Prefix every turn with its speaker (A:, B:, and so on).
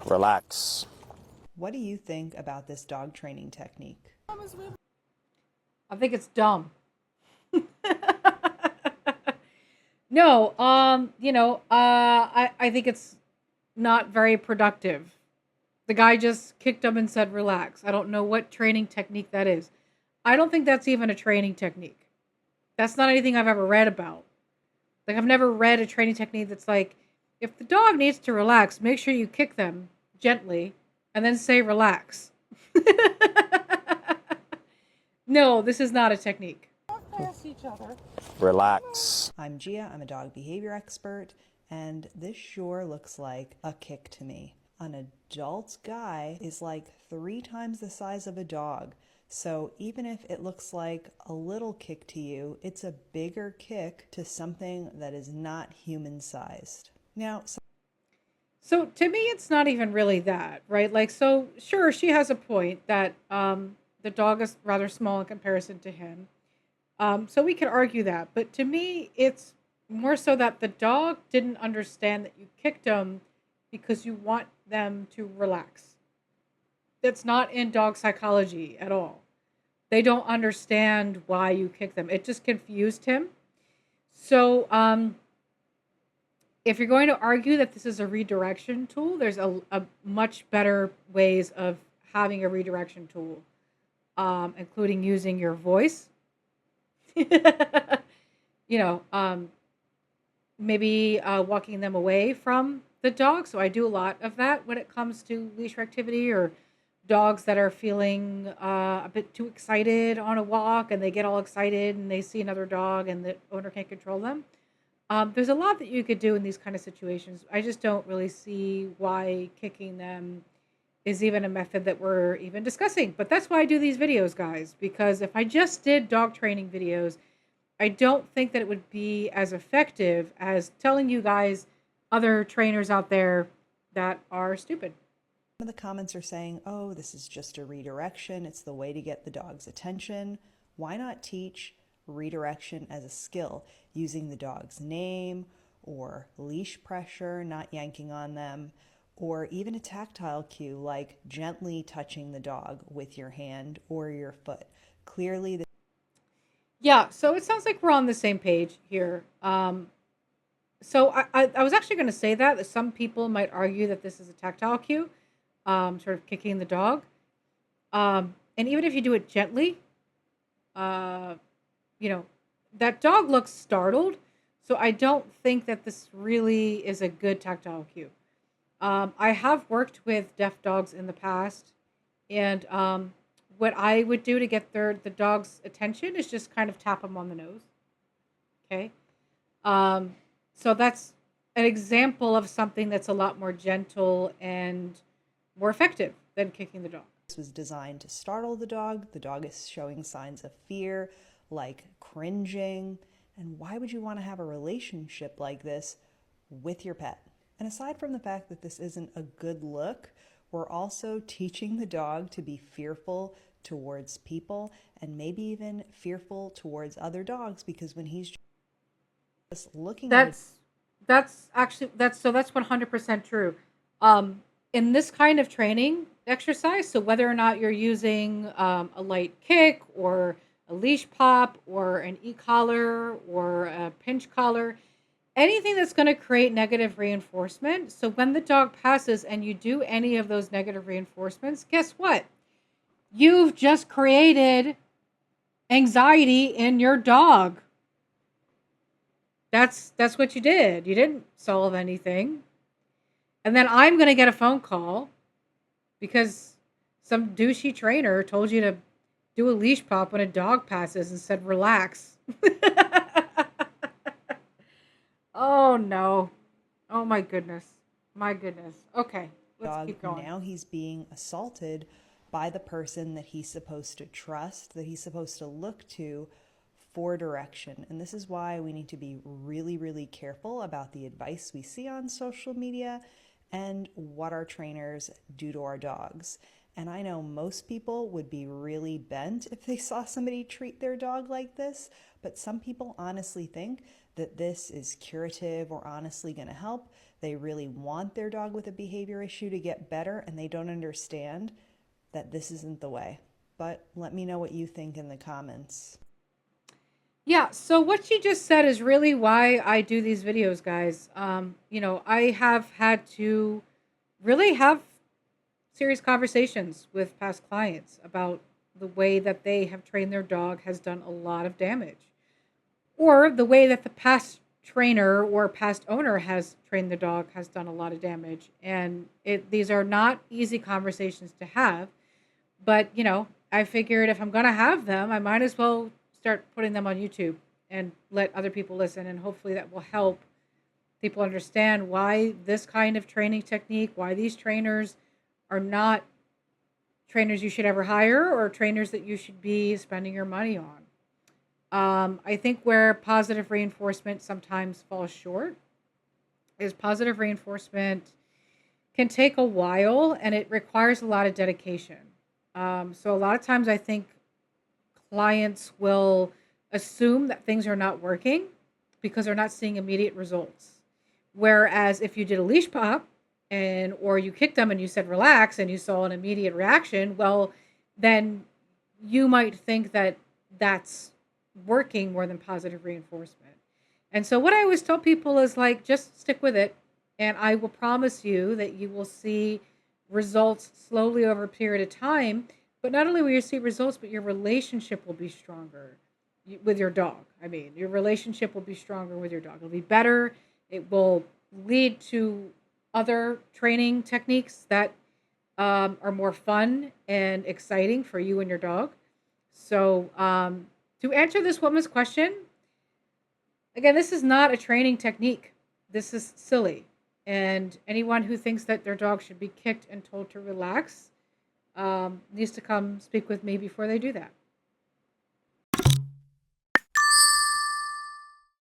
A: Relax.
B: What do you think about this dog training technique?
C: I think it's dumb. No, I think it's not very productive. The guy just kicked him and said, relax. I don't know what training technique that is. I don't think that's even a training technique. That's not anything I've ever read about. Like, I've never read a training technique that's like, if the dog needs to relax, make sure you kick them gently and then say relax. No, this is not a technique.
D: Past each other.
A: Relax.
B: I'm Gia, I'm a dog behavior expert, and this sure looks like a kick to me. An adult guy is like 3 times the size of a dog. So even if it looks like a little kick to you, it's a bigger kick to something that is not human sized. Now,
C: So to me, it's not even really that, right? Like, so sure, she has a point that the dog is rather small in comparison to him. So we could argue that. But to me, it's more so that the dog didn't understand that you kicked them because you want them to relax. That's not in dog psychology at all. They don't understand why you kick them. It just confused him. So, if you're going to argue that this is a redirection tool, there's a much better ways of having a redirection tool, including using your voice. you know, um, Maybe walking them away from the dog. So I do a lot of that when it comes to leash activity or dogs that are feeling a bit too excited on a walk and they get all excited and they see another dog and the owner can't control them. There's a lot that you could do in these kind of situations. I just don't really see why kicking them is even a method that we're even discussing. But that's why I do these videos, guys, because if I just did dog training videos, I don't think that it would be as effective as telling you guys other trainers out there that are stupid.
B: some of the comments are saying, oh, this is just a redirection. It's the way to get the dog's attention. Why not teach redirection as a skill using the dog's name or leash pressure, not yanking on them, or even a tactile cue like gently touching the dog with your hand or your foot. Clearly,
C: Yeah, so it sounds like we're on the same page here. So I was actually going to say that some people might argue that this is a tactile cue, sort of kicking the dog. And even if you do it gently, uh, you know, that dog looks startled. So I don't think that this really is a good tactile cue. I have worked with deaf dogs in the past, and what I would do to get the dog's attention is just kind of tap them on the nose. Okay. So that's an example of something that's a lot more gentle and more effective than kicking the dog.
B: this was designed to startle the dog. The dog is showing signs of fear, like cringing. And why would you want to have a relationship like this with your pet? And aside from the fact that this isn't a good look, we're also teaching the dog to be fearful towards people and maybe even fearful towards other dogs, because when he's just looking at
C: That's 100% true. In this kind of training exercise, so whether or not you're using a light kick or a leash pop or an e-collar or a pinch collar, anything that's going to create negative reinforcement. So when the dog passes and you do any of those negative reinforcements, guess what? You've just created anxiety in your dog. That's what you did. You didn't solve anything. And then I'm going to get a phone call because some douchey trainer told you to do a leash pop when a dog passes and said relax. Oh no. Oh my goodness. My goodness. Okay, let's
B: dog,
C: keep going.
B: now he's being assaulted by the person that he's supposed to trust, that he's supposed to look to for direction. And this is why we need to be really, really careful about the advice we see on social media and what our trainers do to our dogs. And I know most people would be really bent if they saw somebody treat their dog like this, but some people honestly think that this is curative or honestly going to help. They really want their dog with a behavior issue to get better, and they don't understand that this isn't the way. But let me know what you think in the comments.
C: Yeah, so what she just said is really why I do these videos, guys. I have had to really have serious conversations with past clients about the way that they have trained their dog has done a lot of damage, or the way that the past trainer or past owner has trained the dog has done a lot of damage. And these are not easy conversations to have, but I figured if I'm going to have them, I might as well start putting them on YouTube and let other people listen, and hopefully that will help people understand why this kind of training technique, why these trainers are not trainers you should ever hire or trainers that you should be spending your money on. I think where positive reinforcement sometimes falls short is positive reinforcement can take a while and it requires a lot of dedication. So a lot of times I think clients will assume that things are not working because they're not seeing immediate results. Whereas if you did a leash pop or you kicked them and you said relax and you saw an immediate reaction, well, then you might think that that's working more than positive reinforcement. And so what I always tell people is like, just stick with it. And I will promise you that you will see results slowly over a period of time. But not only will you see results, but your relationship will be stronger with your dog. I mean, your relationship will be stronger with your dog. It'll be better. It will lead to other training techniques that are more fun and exciting for you and your dog. So to answer this woman's question, again, this is not a training technique. This is silly. And anyone who thinks that their dog should be kicked and told to relax needs to come speak with me before they do that.